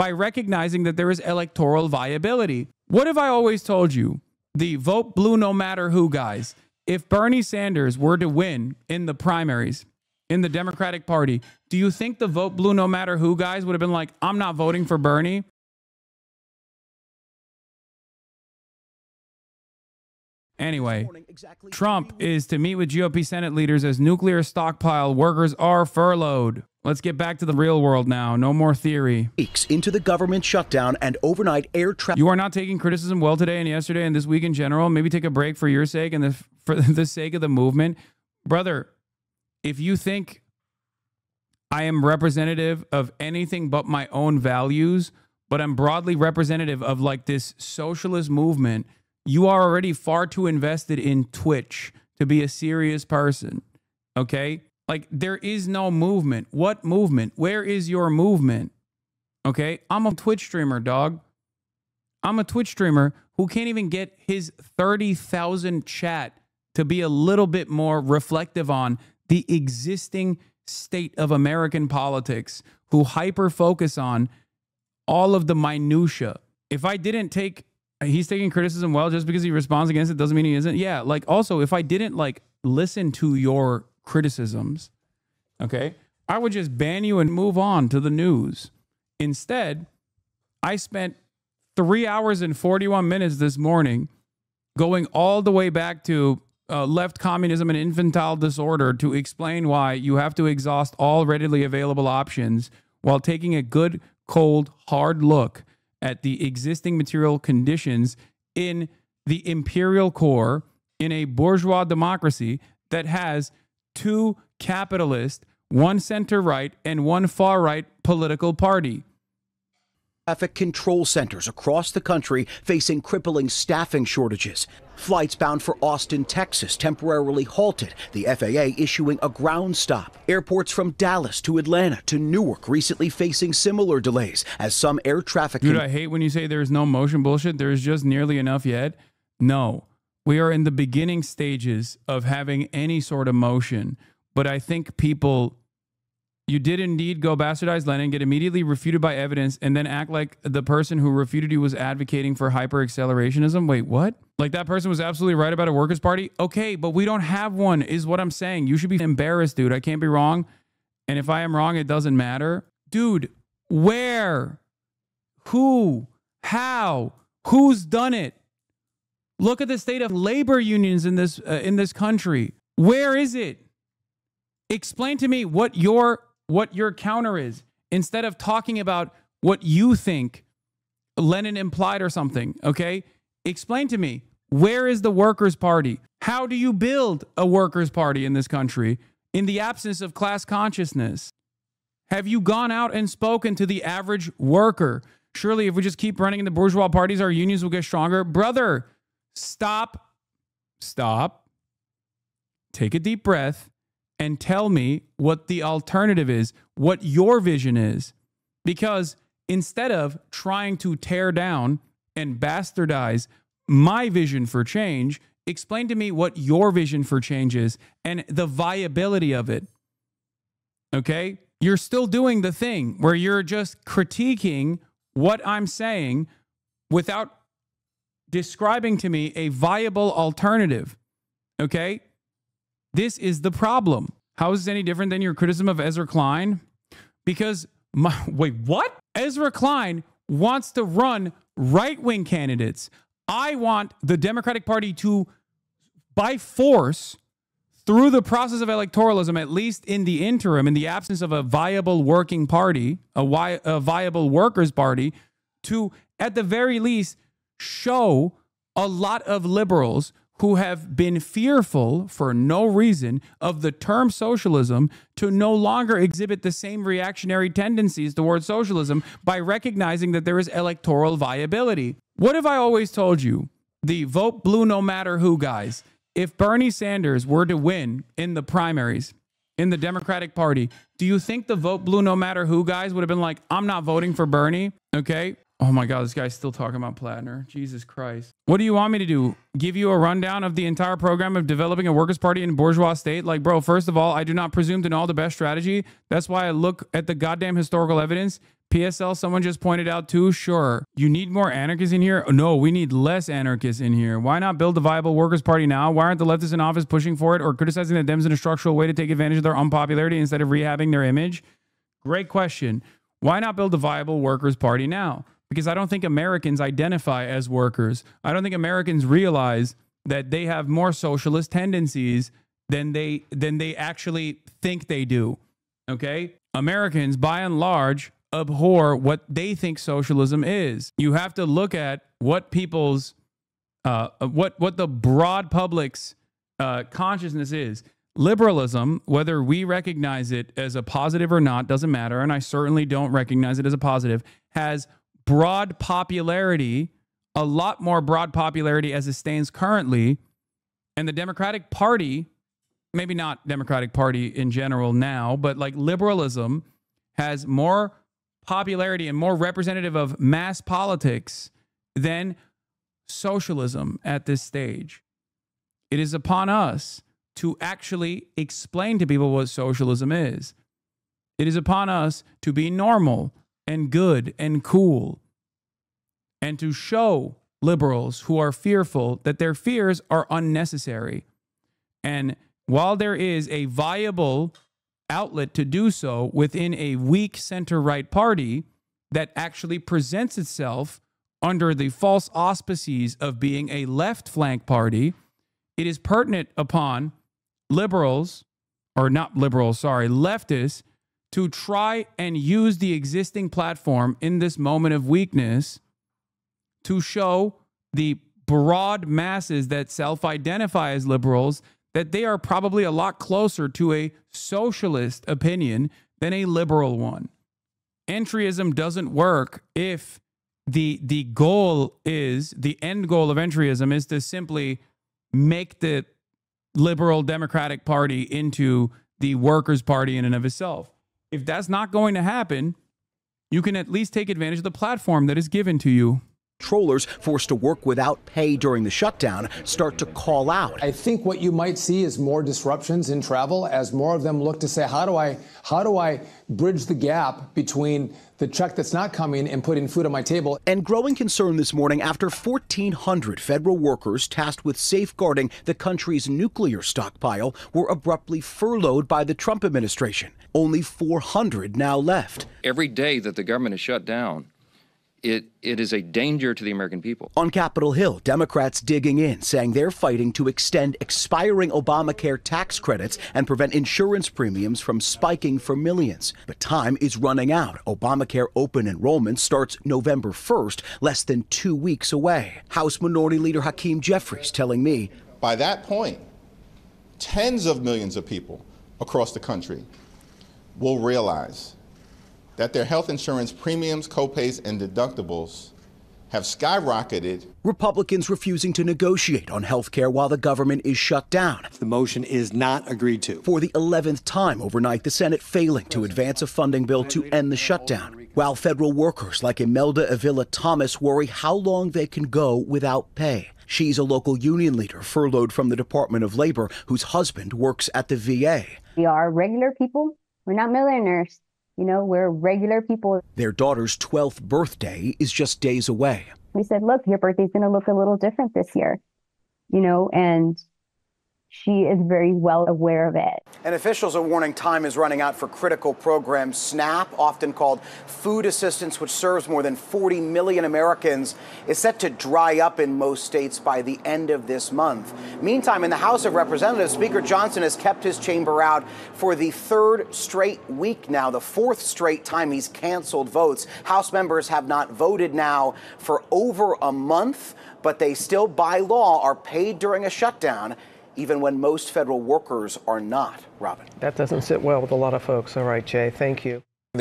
by recognizing that there is electoral viability. What have I always told you? The vote blue no matter who guys. If Bernie Sanders were to win in the primaries in the Democratic Party, do you think the vote blue no matter who guys would have been like, I'm not voting for Bernie? Anyway, Trump is to meet with GOP Senate leaders as nuclear stockpile workers are furloughed. Let's get back to the real world now. No more theory. Weeks into the government shutdown and overnight air travel. You are not taking criticism well today and yesterday and this week in general. Maybe take a break for your sake and for the sake of the movement. Brother, if you think I am representative of anything but my own values, but I'm broadly representative of like this socialist movement, you are already far too invested in Twitch to be a serious person, okay? Like, there is no movement. What movement? Where is your movement? Okay? I'm a Twitch streamer, dog. I'm a Twitch streamer who can't even get his 30,000 chat to be a little bit more reflective on the existing state of American politics, who hyper-focus on all of the minutia. If I didn't take... He's taking criticism well just because he responds against it doesn't mean he isn't. Yeah, like also if I didn't like listen to your criticisms, okay, I would just ban you and move on to the news. Instead, I spent 3 hours and 41 minutes this morning going all the way back to left communism and infantile disorder to explain why you have to exhaust all readily available options while taking a good, cold, hard look at the existing material conditions in the imperial core in a bourgeois democracy that has two capitalist, one center-right and one far-right political party. Traffic control centers across the country facing crippling staffing shortages. Flights bound for Austin, Texas temporarily halted, the FAA issuing a ground stop. Airports from Dallas to Atlanta to Newark recently facing similar delays as some air traffic... Dude, I hate when you say there's no motion bullshit. There's just nearly enough yet. No, we are in the beginning stages of having any sort of motion. But I think people... You did indeed go bastardize Lenin, get immediately refuted by evidence, and then act like the person who refuted you was advocating for hyper-accelerationism. Wait, what? Like that person was absolutely right about a workers' party? Okay, but we don't have one, is what I'm saying. You should be embarrassed, dude. I can't be wrong. And if I am wrong, it doesn't matter. Dude, where? Who? How? Who's done it? Look at the state of labor unions in this country. Where is it? Explain to me what your counter is, instead of talking about what you think Lenin implied or something, okay? Explain to me, where is the Workers' Party? How do you build a Workers' Party in this country in the absence of class consciousness? Have you gone out and spoken to the average worker? Surely if we just keep running in the bourgeois parties, our unions will get stronger. Brother, stop, take a deep breath, and tell me what the alternative is, what your vision is. Because instead of trying to tear down and bastardize my vision for change, explain to me what your vision for change is and the viability of it. Okay? You're still doing the thing where you're just critiquing what I'm saying without describing to me a viable alternative. Okay? This is the problem. How is this any different than your criticism of Ezra Klein? Because, wait, what? Ezra Klein wants to run right-wing candidates. I want the Democratic Party to, by force, through the process of electoralism, at least in the interim, in the absence of a viable working party, a viable workers' party, to, at the very least, show a lot of liberals who have been fearful for no reason of the term socialism to no longer exhibit the same reactionary tendencies towards socialism by recognizing that there is electoral viability. What have I always told you? The vote blue no matter who guys. If Bernie Sanders were to win in the primaries in the Democratic Party, do you think the vote blue no matter who guys would have been like, I'm not voting for Bernie? Okay. Oh my God, this guy's still talking about Plattner. Jesus Christ. What do you want me to do? Give you a rundown of the entire program of developing a workers' party in a bourgeois state? Like, bro, first of all, I do not presume to know the best strategy. That's why I look at the goddamn historical evidence. PSL, someone just pointed out too, sure. You need more anarchists in here? No, we need less anarchists in here. Why not build a viable Workers' Party now? Why aren't the leftists in office pushing for it or criticizing the Dems in a structural way to take advantage of their unpopularity instead of rehabbing their image? Great question. Why not build a viable Workers' Party now? Because I don't think Americans identify as workers. I don't think Americans realize that they have more socialist tendencies than they actually think they do. Okay? Americans, by and large, abhor what they think socialism is. You have to look at what people's what the broad public's consciousness is. Liberalism, whether we recognize it as a positive or not, doesn't matter, and I certainly don't recognize it as a positive, has broad popularity, a lot more broad popularity as it stands currently, and the Democratic Party, maybe not Democratic Party in general now, but like liberalism has more popularity and more representative of mass politics than socialism at this stage. It is upon us to actually explain to people what socialism is. It is upon us to be normal and good and cool and to show liberals who are fearful that their fears are unnecessary. And while there is a viable outlet to do so within a weak center-right party that actually presents itself under the false auspices of being a left flank party, it is pertinent upon liberals, or not liberals, sorry, leftists, to try and use the existing platform in this moment of weakness to show the broad masses that self-identify as liberals that they are probably a lot closer to a socialist opinion than a liberal one. Entryism doesn't work if the goal is, the end goal of entryism is to simply make the liberal Democratic Party into the Workers' Party in and of itself. If that's not going to happen, you can at least take advantage of the platform that is given to you. Controllers forced to work without pay during the shutdown start to call out. I think what you might see is more disruptions in travel as more of them look to say, how do I bridge the gap between the check that's not coming and putting food on my table? And growing concern this morning after 1,400 federal workers tasked with safeguarding the country's nuclear stockpile were abruptly furloughed by the Trump administration. Only 400 now left. Every day that the government is shut down, it is a danger to the American people. On Capitol Hill, Democrats digging in, saying they're fighting to extend expiring Obamacare tax credits and prevent insurance premiums from spiking for millions. But time is running out. Obamacare open enrollment starts November 1st, less than 2 weeks away. House Minority Leader Hakeem Jeffries telling me, by that point, tens of millions of people across the country will realize that their health insurance premiums, copays, and deductibles have skyrocketed. Republicans refusing to negotiate on health care while the government is shut down. The motion is not agreed to. For the 11th time overnight, the Senate failing to advance a funding bill to end the shutdown, while federal workers like Imelda Avila Thomas worry how long they can go without pay. She's a local union leader furloughed from the Department of Labor whose husband works at the VA. We are regular people. We're not millionaires. You know, we're regular people. Their daughter's 12th birthday is just days away. We said, look, your birthday's going to look a little different this year, you know, and she is very well aware of it. And officials are warning time is running out for critical programs. SNAP, often called food assistance, which serves more than 40 million Americans, is set to dry up in most states by the end of this month. Meantime, in the House of Representatives, Speaker Johnson has kept his chamber out for the third straight week now, the fourth straight time he's canceled votes. House members have not voted now for over a month, but they still, by law, are paid during a shutdown, even when most federal workers are not. Robin. That doesn't sit well with a lot of folks. All right, Jay, thank you.